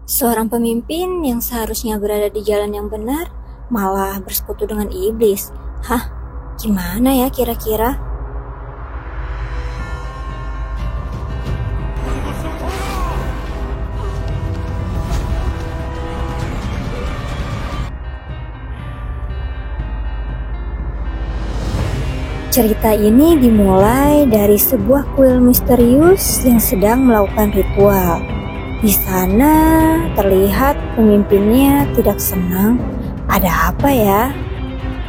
Seorang pemimpin yang seharusnya berada di jalan yang benar, malah bersekutu dengan iblis. Hah? Gimana ya kira-kira? Cerita ini dimulai dari sebuah kuil misterius yang sedang melakukan ritual. Di sana terlihat pemimpinnya tidak senang. Ada apa ya?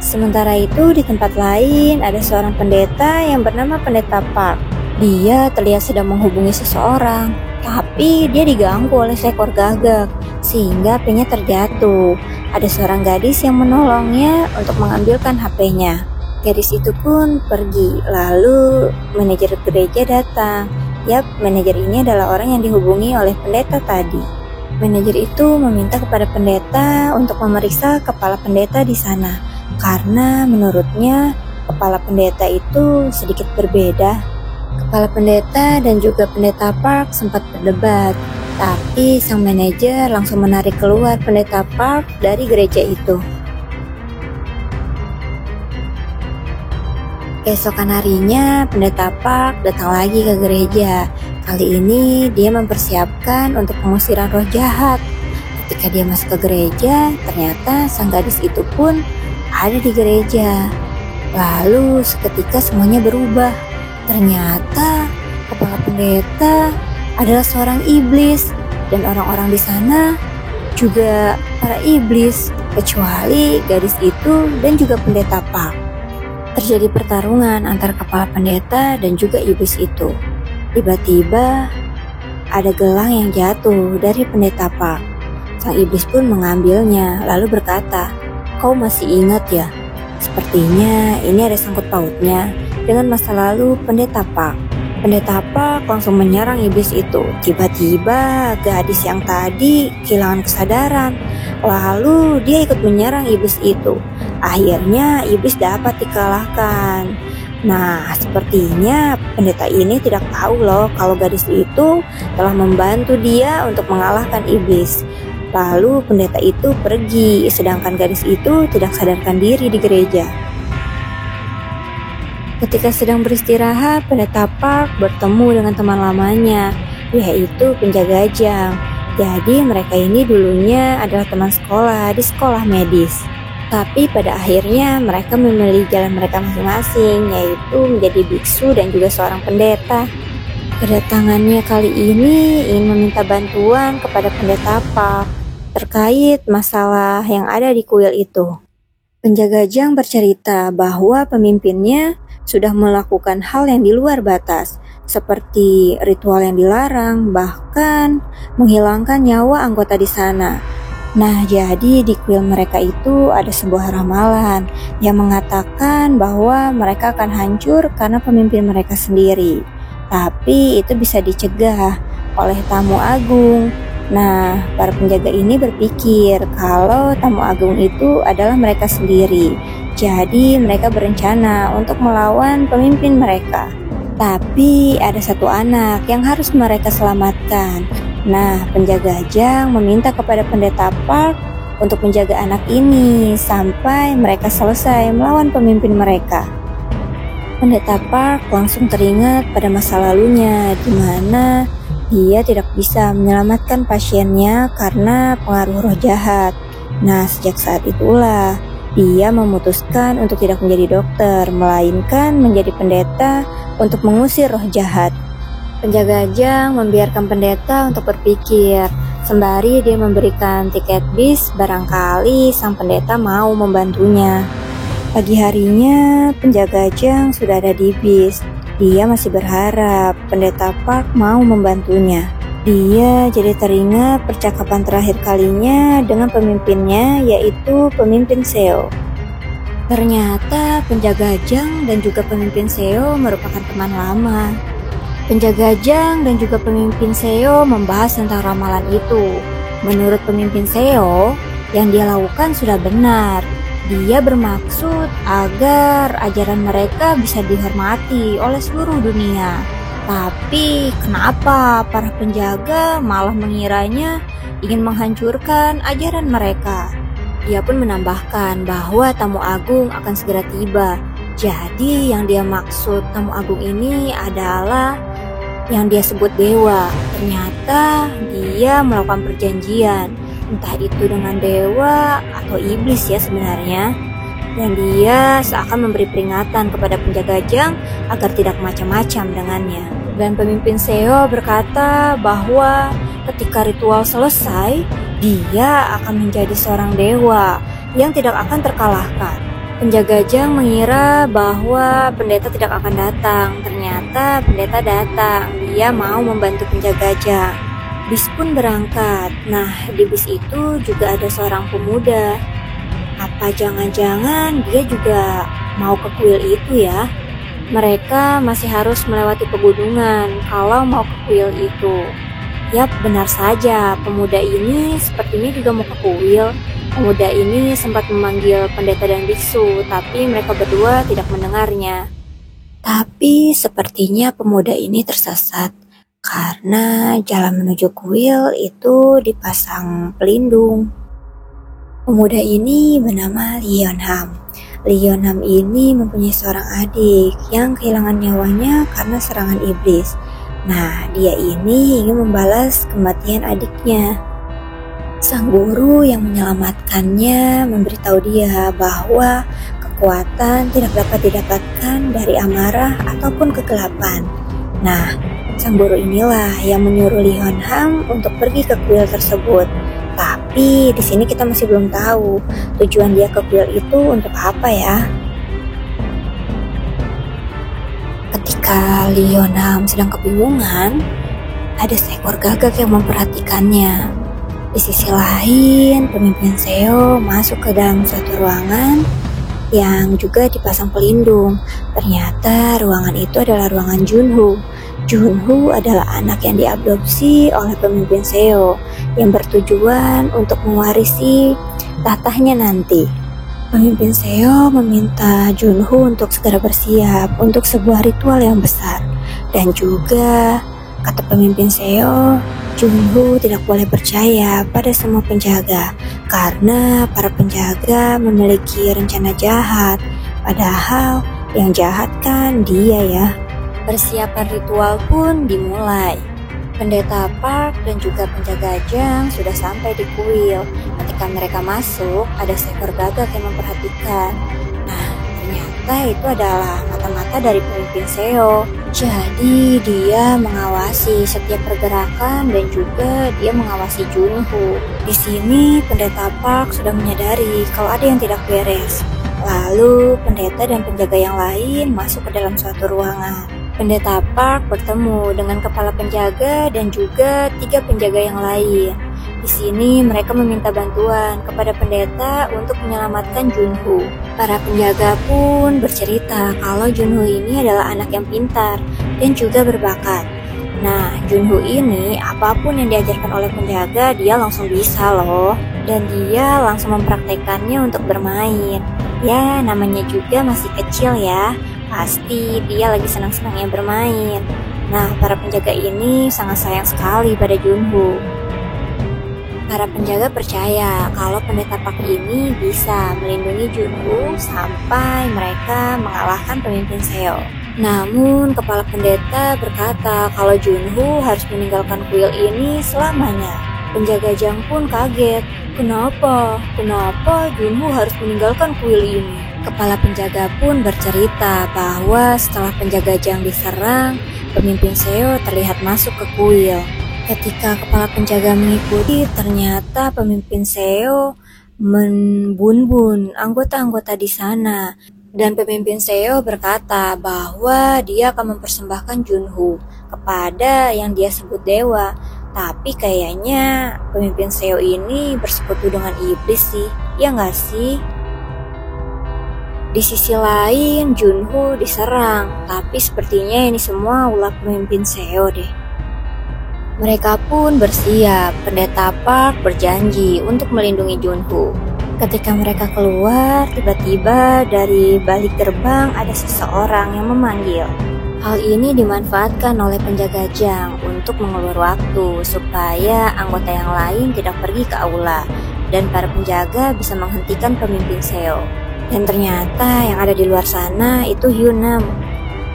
Sementara itu di tempat lain ada seorang pendeta yang bernama Pendeta Park. Dia terlihat sedang menghubungi seseorang, tapi dia diganggu oleh seekor gagak sehingga HP-nya terjatuh. Ada seorang gadis yang menolongnya untuk mengambilkan HP-nya. Gadis itu pun pergi, lalu manajer gereja datang. Yap, manajer ini adalah orang yang dihubungi oleh pendeta tadi. Manajer itu meminta kepada pendeta untuk memeriksa kepala pendeta di sana, karena menurutnya kepala pendeta itu sedikit berbeda. Kepala pendeta dan juga pendeta Park sempat berdebat, tapi sang manajer langsung menarik keluar pendeta Park dari gereja itu. Keesokan harinya, Pendeta Park datang lagi ke gereja. Kali ini dia mempersiapkan untuk pengusiran roh jahat. Ketika dia masuk ke gereja, ternyata sang gadis itu pun ada di gereja. Lalu seketika semuanya berubah. Ternyata kepala pendeta adalah seorang iblis, dan orang-orang di sana juga para iblis, kecuali gadis itu dan juga Pendeta Park. Terjadi pertarungan antara kepala pendeta dan juga iblis itu. Tiba-tiba ada gelang yang jatuh dari Pendeta Park. Sang iblis pun mengambilnya lalu berkata, "Kau masih ingat ya? Sepertinya ini ada sangkut pautnya dengan masa lalu Pendeta Park." Pendeta Park langsung menyerang iblis itu. Tiba-tiba gadis yang tadi kehilangan kesadaran. Lalu dia ikut menyerang iblis itu. Akhirnya iblis dapat dikalahkan. Nah, sepertinya pendeta ini tidak tahu loh kalau gadis itu telah membantu dia untuk mengalahkan iblis. Lalu pendeta itu pergi, sedangkan gadis itu tidak sadarkan diri di gereja. Ketika sedang beristirahat, Pendeta Park bertemu dengan teman lamanya, yaitu penjaga jam. Jadi mereka ini dulunya adalah teman sekolah di sekolah medis. Tapi pada akhirnya mereka memilih jalan mereka masing-masing, yaitu menjadi biksu dan juga seorang pendeta. Kedatangannya kali ini ingin meminta bantuan kepada Pendeta Park terkait masalah yang ada di kuil itu. Penjaga jam bercerita bahwa pemimpinnya sudah melakukan hal yang di luar batas, seperti ritual yang dilarang, bahkan menghilangkan nyawa anggota di sana. Nah, jadi di kuil mereka itu ada sebuah ramalan yang mengatakan bahwa mereka akan hancur karena pemimpin mereka sendiri. Tapi itu bisa dicegah oleh tamu agung. Nah, para penjaga ini berpikir kalau tamu agung itu adalah mereka sendiri. Jadi mereka berencana untuk melawan pemimpin mereka. Tapi ada satu anak yang harus mereka selamatkan. Nah, penjaga jam meminta kepada Pendeta Park untuk menjaga anak ini sampai mereka selesai melawan pemimpin mereka. Pendeta Park langsung teringat pada masa lalunya di mana dia tidak bisa menyelamatkan pasiennya karena pengaruh roh jahat. Nah, sejak saat itulah dia memutuskan untuk tidak menjadi dokter, melainkan menjadi pendeta untuk mengusir roh jahat. Penjaga jam membiarkan pendeta untuk berpikir, sembari dia memberikan tiket bis barangkali sang pendeta mau membantunya. Pagi harinya, penjaga jam sudah ada di bis. Dia masih berharap Pendeta Park mau membantunya. Dia jadi teringat percakapan terakhir kalinya dengan pemimpinnya, yaitu pemimpin Seo. Ternyata penjaga jam dan juga pemimpin Seo merupakan teman lama. Penjaga jam dan juga pemimpin Seo membahas tentang ramalan itu. Menurut pemimpin Seo, yang dia lakukan sudah benar. Dia bermaksud agar ajaran mereka bisa dihormati oleh seluruh dunia. Tapi kenapa para penjaga malah mengiranya ingin menghancurkan ajaran mereka? Dia pun menambahkan bahwa tamu agung akan segera tiba. Jadi yang dia maksud tamu agung ini adalah yang dia sebut dewa. Ternyata dia melakukan perjanjian, entah itu dengan dewa atau iblis ya sebenarnya. Dan dia seakan memberi peringatan kepada penjaga jang agar tidak macam-macam dengannya. Dan pemimpin Seo berkata bahwa ketika ritual selesai, dia akan menjadi seorang dewa yang tidak akan terkalahkan. Penjaga jang mengira bahwa pendeta tidak akan datang. Ternyata pendeta datang. Dia mau membantu penjaga jang. Bis pun berangkat. Nah, di bis itu juga ada seorang pemuda. Apa jangan-jangan dia juga mau ke kuil itu ya? Mereka masih harus melewati pegunungan kalau mau ke kuil itu. Yap, benar saja. Pemuda ini sepertinya juga mau ke kuil. Pemuda ini sempat memanggil pendeta dan biksu, tapi mereka berdua tidak mendengarnya. Tapi sepertinya pemuda ini tersesat, karena jalan menuju kuil itu dipasang pelindung. Pemuda ini bernama Lionham. Lionham ini mempunyai seorang adik yang kehilangan nyawanya karena serangan iblis. Nah, dia ini ingin membalas kematian adiknya. Sang guru yang menyelamatkannya memberitahu dia bahwa kekuatan tidak dapat didapatkan dari amarah ataupun kegelapan. Nah, sang guru inilah yang menyuruh Lionham untuk pergi ke kuil tersebut. Tapi di sini kita masih belum tahu tujuan dia ke kuil itu untuk apa ya. Ketika Lionham sedang kebingungan, ada seekor gagak yang memperhatikannya. Di sisi lain, pemimpin Seo masuk ke dalam suatu ruangan yang juga dipasang pelindung. Ternyata ruangan itu adalah ruangan Junho. Junho adalah anak yang diadopsi oleh pemimpin Seo yang bertujuan untuk mewarisi tahtanya nanti. Pemimpin Seo meminta Junho untuk segera bersiap untuk sebuah ritual yang besar. Dan juga, kata pemimpin Seo, Junho tidak boleh percaya pada semua penjaga karena para penjaga memiliki rencana jahat. Padahal yang jahat kan dia ya. Persiapan ritual pun dimulai. Pendeta Park dan juga penjaga jang sudah sampai di kuil. Ketika mereka masuk, ada seekor gagak yang memperhatikan. Nah, ternyata itu adalah mata-mata dari pemimpin Seo. Jadi dia mengawasi setiap pergerakan dan juga dia mengawasi Junho. Di sini pendeta Park sudah menyadari kalau ada yang tidak beres. Lalu pendeta dan penjaga yang lain masuk ke dalam suatu ruangan. Pendeta Park bertemu dengan kepala penjaga dan juga 3 penjaga yang lain. Di sini mereka meminta bantuan kepada pendeta untuk menyelamatkan Junho. Para penjaga pun bercerita kalau Junho ini adalah anak yang pintar dan juga berbakat. Nah, Junho ini apapun yang diajarkan oleh penjaga dia langsung bisa loh. Dan dia langsung mempraktekannya untuk bermain. Ya, namanya juga masih kecil ya. Pasti dia lagi senang-senangnya bermain. Nah, para penjaga ini sangat sayang sekali pada Junho. Para penjaga percaya kalau pendeta Park ini bisa melindungi Junho sampai mereka mengalahkan pemimpin Seo. Namun, kepala pendeta berkata kalau Junho harus meninggalkan kuil ini selamanya. Penjaga jang pun kaget. Kenapa Junho harus meninggalkan kuil ini? Kepala penjaga pun bercerita bahwa setelah penjaga jang diserang, pemimpin Seo terlihat masuk ke kuil. Ketika kepala penjaga mengikuti, ternyata pemimpin Seo membunbun anggota-anggota di sana. Dan pemimpin Seo berkata bahwa dia akan mempersembahkan Junho kepada yang dia sebut dewa. Tapi kayaknya pemimpin Seo ini bersekutu dengan iblis sih, ya nggak sih? Di sisi lain, Junho diserang, tapi sepertinya ini semua ulah pemimpin Seo deh. Mereka pun bersiap. Pendeta Park berjanji untuk melindungi Junho. Ketika mereka keluar, tiba-tiba dari balik gerbang ada seseorang yang memanggil. Hal ini dimanfaatkan oleh penjaga Jang untuk mengulur waktu supaya anggota yang lain tidak pergi ke aula dan para penjaga bisa menghentikan pemimpin Seo. Dan ternyata yang ada di luar sana itu Hyunam.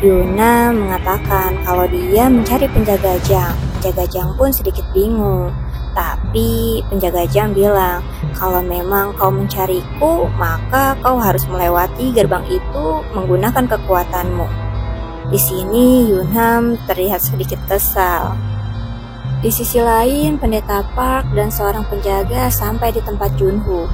Hyunam mengatakan kalau dia mencari penjaga Jang. Penjaga Jang pun sedikit bingung. Tapi penjaga Jang bilang, kalau memang kau mencariku, maka kau harus melewati gerbang itu menggunakan kekuatanmu. Di sini Yunham terlihat sedikit kesal. Di sisi lain, Pendeta Park dan seorang penjaga sampai di tempat Junho.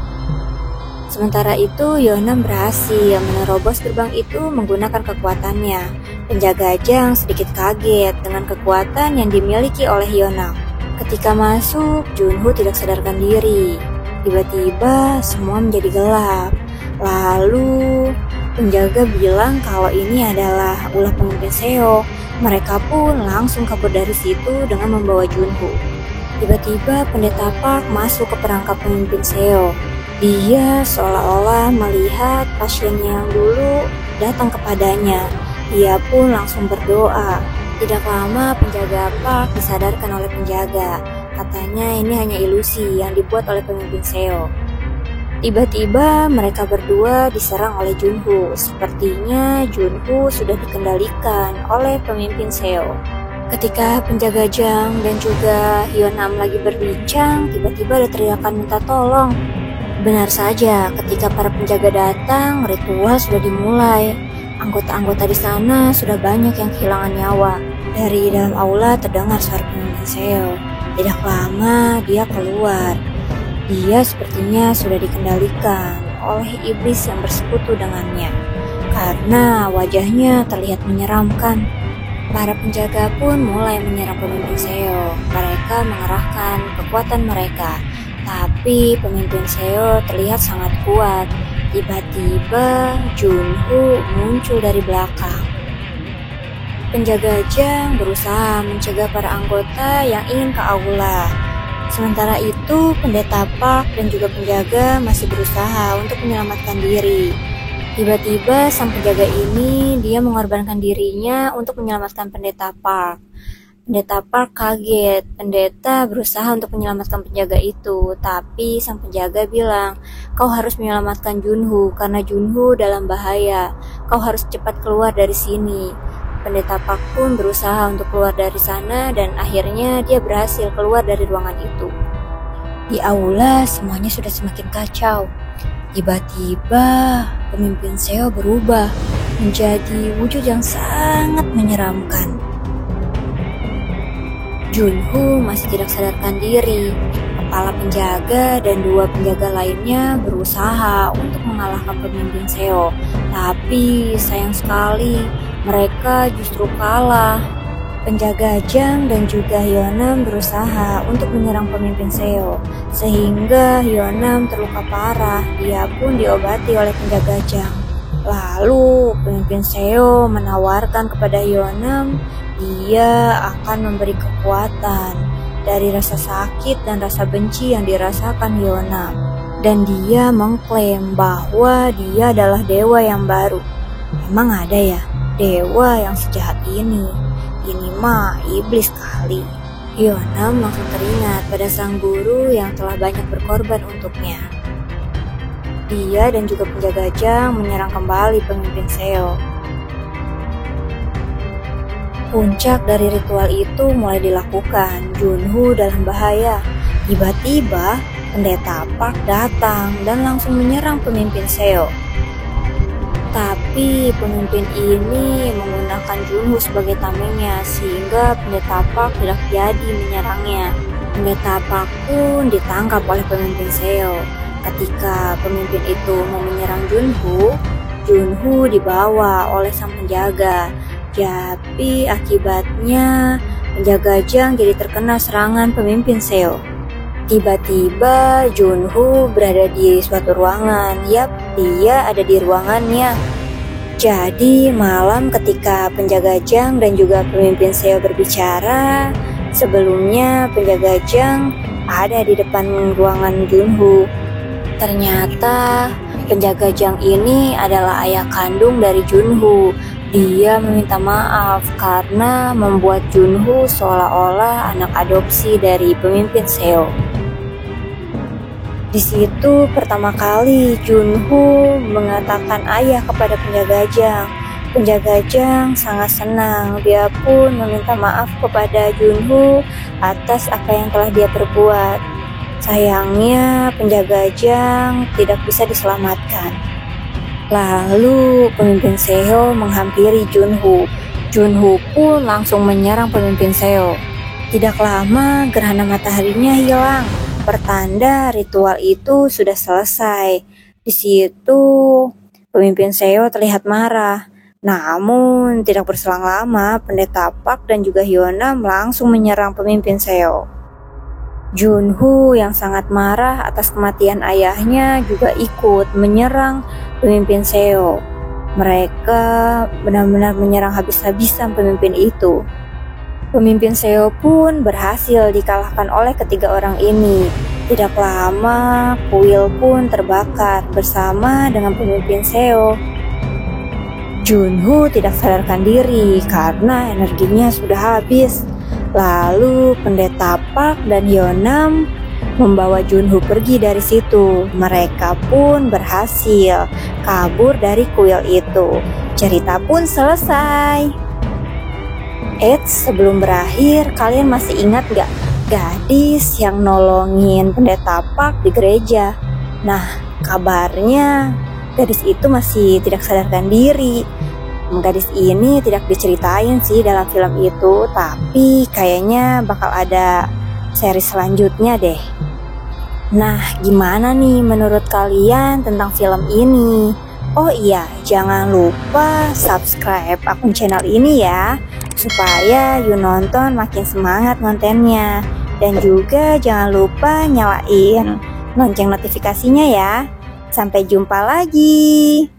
Sementara itu, Yonam berhasil menerobos gerbang itu menggunakan kekuatannya. Penjaga Jang sedikit kaget dengan kekuatan yang dimiliki oleh Yonam. Ketika masuk, Junho tidak sadarkan diri. Tiba-tiba semua menjadi gelap. Lalu penjaga bilang kalau ini adalah ulah pemimpin Seo. Mereka pun langsung kabur dari situ dengan membawa Junho. Tiba-tiba Pendeta Park masuk ke perangkap pemimpin Seo. Dia seolah-olah melihat pasiennya yang dulu datang kepadanya. Dia pun langsung berdoa. Tidak lama penjaga Park disadarkan oleh penjaga. Katanya ini hanya ilusi yang dibuat oleh pemimpin Seo. Tiba-tiba mereka berdua diserang oleh Junho. Sepertinya Junho sudah dikendalikan oleh pemimpin Seo. Ketika penjaga Jang dan juga Hyunam lagi berbincang, tiba-tiba ada teriakan minta tolong. Benar saja, ketika para penjaga datang, ritual sudah dimulai. Anggota-anggota di sana sudah banyak yang kehilangan nyawa. Dari dalam aula terdengar suara pemimpin Seo. Tidak lama dia keluar. Dia sepertinya sudah dikendalikan oleh iblis yang bersekutu dengannya, karena wajahnya terlihat menyeramkan. Para penjaga pun mulai menyerang pemimpin Seo. Mereka mengerahkan kekuatan mereka, tapi pemimpin Seo terlihat sangat kuat. Tiba-tiba Junho muncul dari belakang. Penjaga Jang berusaha mencegah para anggota yang ingin ke aula. Sementara itu, Pendeta Park dan juga penjaga masih berusaha untuk menyelamatkan diri. Tiba-tiba sang penjaga ini dia mengorbankan dirinya untuk menyelamatkan Pendeta Park. Pendeta Park kaget. Pendeta berusaha untuk menyelamatkan penjaga itu, tapi sang penjaga bilang, "Kau harus menyelamatkan Junho karena Junho dalam bahaya. Kau harus cepat keluar dari sini." Pendeta Park pun berusaha untuk keluar dari sana dan akhirnya dia berhasil keluar dari ruangan itu. Di aula semuanya sudah semakin kacau. Tiba-tiba pemimpin Seo berubah menjadi wujud yang sangat menyeramkan. Junho masih tidak sadarkan diri. Kepala penjaga dan dua penjaga lainnya berusaha untuk mengalahkan pemimpin Seo. Tapi sayang sekali, mereka justru kalah. Penjaga Jang dan juga Hyunam berusaha untuk menyerang pemimpin Seo, sehingga Hyunam terluka parah. Dia pun diobati oleh penjaga Jang. Lalu pemimpin Seo menawarkan kepada Hyunam dia akan memberi kekuatan dari rasa sakit dan rasa benci yang dirasakan Hyunam. Dan dia mengklaim bahwa dia adalah dewa yang baru. Emang ada ya dewa yang sejahat ini? Ini mah iblis kali. Hyunam langsung teringat pada sang guru yang telah banyak berkorban untuknya. Dia dan juga penjaga Jang menyerang kembali pemimpin Seo. Puncak dari ritual itu mulai dilakukan. Junho dalam bahaya. Tiba-tiba Pendeta Park datang dan langsung menyerang pemimpin Seo. Tapi pemimpin ini menggunakan Junho sebagai tamengnya sehingga Pendeta Park tidak jadi menyerangnya. Pendeta Park pun ditangkap oleh pemimpin Seo. Ketika pemimpin itu mau menyerang Junho, Junho dibawa oleh sang penjaga. Tapi akibatnya penjaga Jang jadi terkena serangan pemimpin Seo. Tiba-tiba Junho berada di suatu ruangan. Yap, dia ada di ruangannya. Jadi malam ketika penjaga Jang dan juga pemimpin Seo berbicara, sebelumnya penjaga Jang ada di depan ruangan Junho. Ternyata penjaga Jang ini adalah ayah kandung dari Junho. Dia meminta maaf karena membuat Junho seolah-olah anak adopsi dari pemimpin Seo. Di situ pertama kali Junho mengatakan ayah kepada penjaga Jang. Penjaga Jang sangat senang. Dia pun meminta maaf kepada Junho atas apa yang telah dia perbuat. Sayangnya penjaga Jang tidak bisa diselamatkan. Lalu pemimpin Seo menghampiri Junho. Junho pun langsung menyerang pemimpin Seo. Tidak lama gerhana mataharinya hilang. Pertanda ritual itu sudah selesai. Di situ pemimpin Seo terlihat marah. Namun tidak berselang lama, Pendeta Park dan juga Hyunam langsung menyerang pemimpin Seo. Junho yang sangat marah atas kematian ayahnya juga ikut menyerang pemimpin Seo. Mereka benar-benar menyerang habis-habisan pemimpin itu. Pemimpin Seo pun berhasil dikalahkan oleh ketiga orang ini. Tidak lama, kuil pun terbakar bersama dengan pemimpin Seo. Junho tidak sadarkan diri karena energinya sudah habis. Lalu Pendeta Park dan Hyunam membawa Junho pergi dari situ. Mereka pun berhasil kabur dari kuil itu. Cerita pun selesai. Sebelum berakhir, kalian masih ingat gak gadis yang nolongin Pendeta Park di gereja? Nah, kabarnya gadis itu masih tidak sadarkan diri. Gadis ini tidak diceritain sih dalam film itu, tapi kayaknya bakal ada seri selanjutnya deh. Nah, gimana nih menurut kalian tentang film ini? Oh iya, jangan lupa subscribe akun channel ini ya, supaya you nonton makin semangat kontennya. Dan juga jangan lupa nyalain lonceng notifikasinya ya. Sampai jumpa lagi.